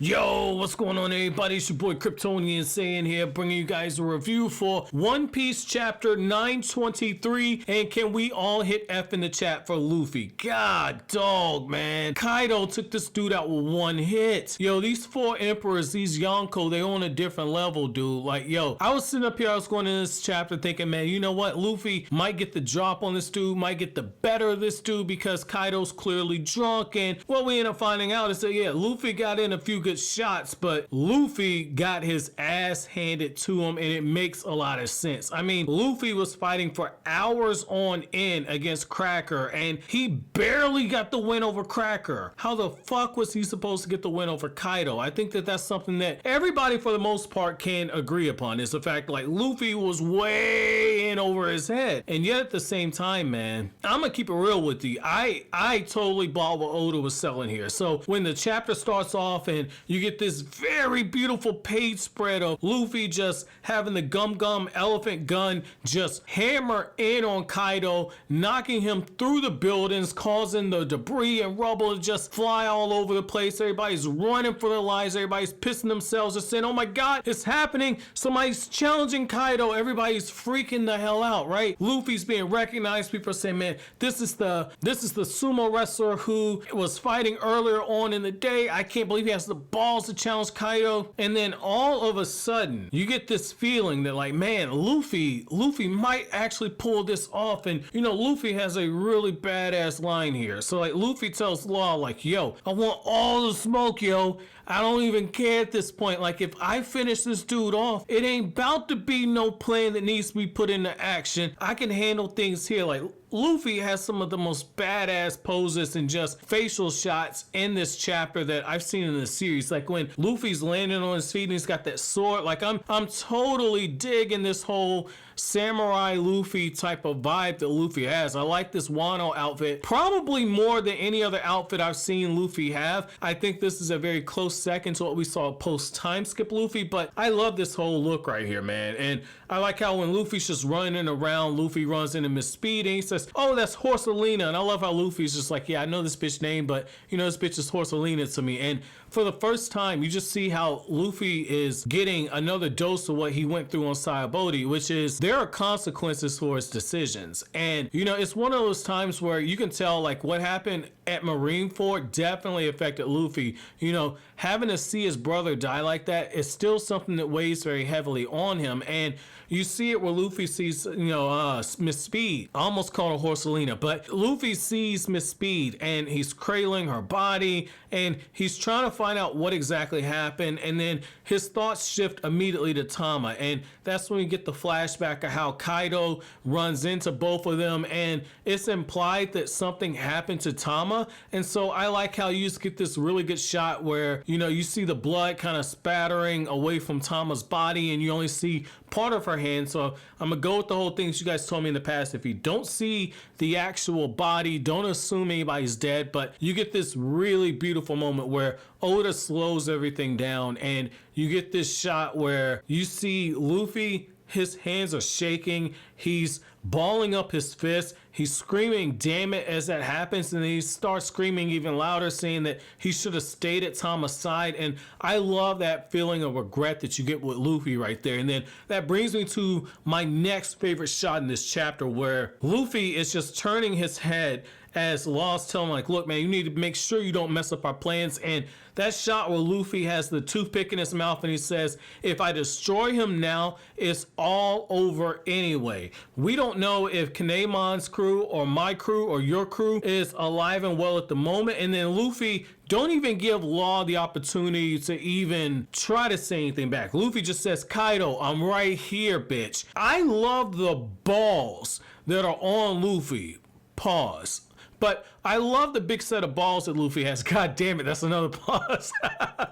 Yo, what's going on, everybody? It's your boy Kryptonian saying here, bringing you guys a review for One Piece chapter 923. And can we all hit F in the chat for Luffy? God dog, man. Kaido took this dude out with one hit. Yo, these four emperors, these Yonko, they on a different level, dude. Like, yo, I was sitting up here, I was going in this chapter thinking, man, you know what? Luffy might get the drop on this dude, might get the better of this dude because Kaido's clearly drunk. And what we end up finding out is that, yeah, Luffy got in a few good shots, but Luffy got his ass handed to him, and it makes a lot of sense. I mean, Luffy was fighting for hours on end against Cracker, and he barely got the win over Cracker. How the fuck was he supposed to get the win over Kaido? I think that that's something that everybody, for the most part, can agree upon, is the fact like Luffy was way in over his head. And yet at the same time, man, I'm gonna keep it real with you. I totally bought what Oda was selling here. So when the chapter starts off and you get this very beautiful page spread of Luffy just having the gum elephant gun just hammer in on Kaido, knocking him through the buildings, causing the debris and rubble to just fly all over the place. Everybody's running for their lives. Everybody's pissing themselves, just saying, oh my God, it's happening. Somebody's challenging Kaido. Everybody's freaking the hell out, right? Luffy's being recognized. People are saying, man, this is the sumo wrestler who was fighting earlier on in the day. I can't believe he has the balls to challenge Kaido. And then all of a sudden you get this feeling that like, man, Luffy might actually pull this off. And you know, Luffy has a really badass line here. So like Luffy tells Law like, yo, I want all the smoke, yo. I don't even care at this point. Like, if I finish this dude off, it ain't about to be no plan that needs to be put into action. I can handle things here. Like, Luffy has some of the most badass poses and just facial shots in this chapter that I've seen in the series. Like when Luffy's landing on his feet and he's got that sword. Like I'm totally digging this whole samurai Luffy type of vibe that Luffy has. I like this Wano outfit probably more than any other outfit I've seen Luffy have. I think this is a very close second to what we saw post time skip Luffy, but I love this whole look right here, man. And I like how when Luffy's just running around, Luffy runs into Miss Speed and he says, oh, that's Horsalina. And I love how Luffy's just like, yeah, I know this bitch name, but you know, this bitch is Horsalina to me. And for the first time, you just see how Luffy is getting another dose of what he went through on Sayabodi, which is there are consequences for his decisions. And, you know, it's one of those times where you can tell like what happened at Marineford definitely affected Luffy. You know, having to see his brother die like that is still something that weighs very heavily on him. And you see it where Luffy sees, you know, Miss Speed. I almost called her Horsalina, but Luffy sees Miss Speed and he's cradling her body and he's trying to find out what exactly happened. And then his thoughts shift immediately to Tama. And that's when you get the flashback of how Kaido runs into both of them. And it's implied that something happened to Tama. And so I like how you just get this really good shot where, you know, you see the blood kind of spattering away from Tama's body and you only see part of her hand. So I'm gonna go with the whole thing that you guys told me in the past. If you don't see the actual body, don't assume anybody's dead, but you get this really beautiful moment where Oda slows everything down and you get this shot where you see Luffy, his hands are shaking, he's balling up his fist, he's screaming damn it as that happens, and then he starts screaming even louder saying that he should have stayed at Tama's side. And I love that feeling of regret that you get with Luffy right there. And then that brings me to my next favorite shot in this chapter where Luffy is just turning his head as Law's telling him like, look man, you need to make sure you don't mess up our plans. And that shot where Luffy has the toothpick in his mouth and he says, if I destroy him now, it's all over anyway. We don't know if Kinemon's crew or my crew or your crew is alive and well at the moment. And then Luffy don't even give Law the opportunity to even try to say anything back. Luffy just says, Kaido, I'm right here, bitch. I love the balls that are on Luffy. Pause. But I love the big set of balls that Luffy has. God damn it, that's another pause.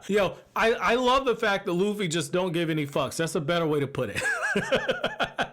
Yo, I love the fact that Luffy just don't give any fucks. That's a better way to put it.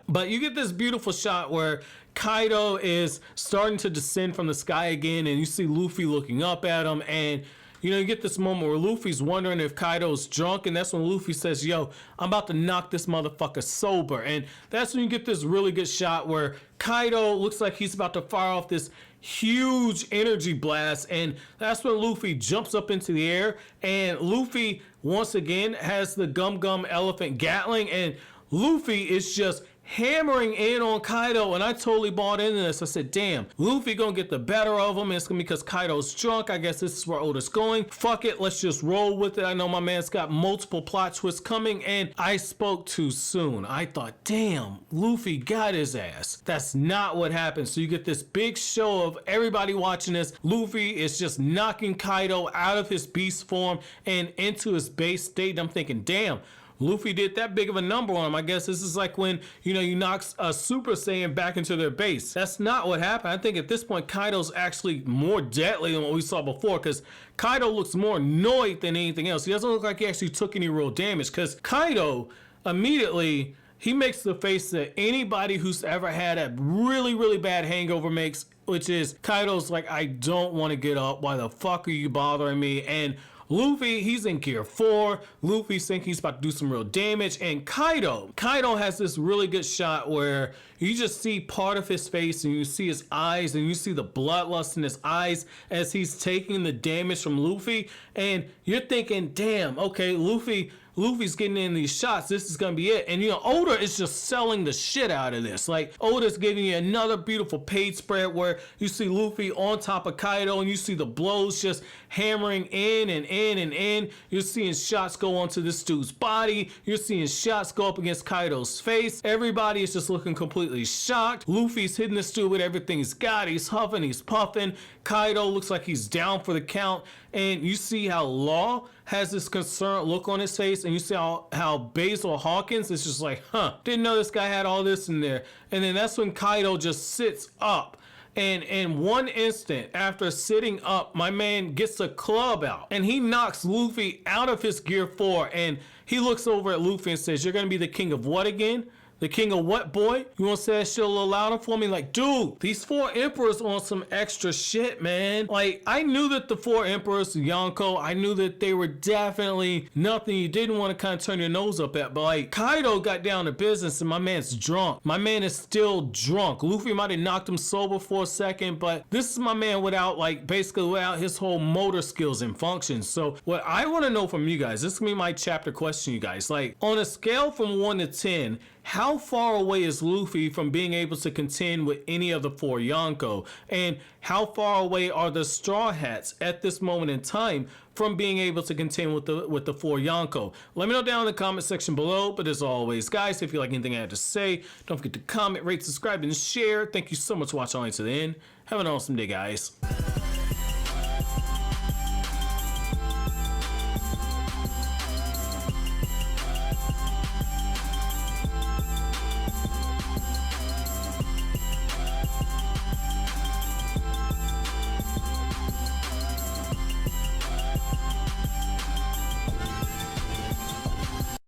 But you get this beautiful shot where Kaido is starting to descend from the sky again, and you see Luffy looking up at him, and you know, you get this moment where Luffy's wondering if Kaido's drunk, and that's when Luffy says, yo, I'm about to knock this motherfucker sober. And that's when you get this really good shot where Kaido looks like he's about to fire off this huge energy blast, and that's when Luffy jumps up into the air, and Luffy once again has the Gum Gum Elephant Gatling, and Luffy is just hammering in on Kaido, and I totally bought into this. I said, damn, Luffy gonna get the better of him. It's gonna be because Kaido's drunk. I guess this is where Oda's going. Fuck it, let's just roll with it. I know my man's got multiple plot twists coming, and I spoke too soon. I thought, damn, Luffy got his ass. That's not what happened. So you get this big show of everybody watching this. Luffy is just knocking Kaido out of his beast form and into his base state. And I'm thinking, damn, Luffy did that big of a number on him. I guess this is like when, you knock a Super Saiyan back into their base. That's not what happened. I think at this point, Kaido's actually more deadly than what we saw before, because Kaido looks more annoyed than anything else. He doesn't look like he actually took any real damage, because Kaido immediately, he makes the face that anybody who's ever had a really, really bad hangover makes, which is Kaido's like, I don't want to get up. Why the fuck are you bothering me? And Luffy, he's in gear 4. Luffy's thinking he's about to do some real damage. And Kaido has this really good shot where you just see part of his face and you see his eyes and you see the bloodlust in his eyes as he's taking the damage from Luffy. And you're thinking, damn, okay, Luffy's getting in these shots. This is gonna be it. And Oda is just selling the shit out of this. Like, Oda's giving you another beautiful page spread where you see Luffy on top of Kaido and you see the blows just hammering in and in and in. You're seeing shots go onto this dude's body. You're seeing shots go up against Kaido's face. Everybody is just looking completely shocked. Luffy's hitting this dude with everything he's got. He's huffing, he's puffing. Kaido looks like he's down for the count. And you see how Law has this concerned look on his face, and you see how Basil Hawkins is just like, didn't know this guy had all this in there. And then that's when Kaido just sits up. And in one instant, after sitting up, my man gets a club out and he knocks Luffy out of his gear 4, and he looks over at Luffy and says, you're gonna be the king of what again? The king of what, boy? You wanna say that shit a little louder for me? Like, dude, these 4 emperors on some extra shit, man. Like, I knew that the 4 emperors, Yonko, I knew that they were definitely nothing you didn't want to kind of turn your nose up at. But like, Kaido got down to business and my man's drunk. My man is still drunk. Luffy might have knocked him sober for a second, but this is my man without, like, basically without his whole motor skills and functions. So what I want to know from you guys, this is gonna be my chapter question, you guys. Like, on a scale from 1 to 10, how far away is Luffy from being able to contend with any of the 4 Yonko? And how far away are the Straw Hats at this moment in time from being able to contend with the 4 Yonko? Let me know down in the comment section below. But as always, guys, if you like anything I have to say, don't forget to comment, rate, subscribe, and share. Thank you so much for watching all the way to the end. Have an awesome day, guys.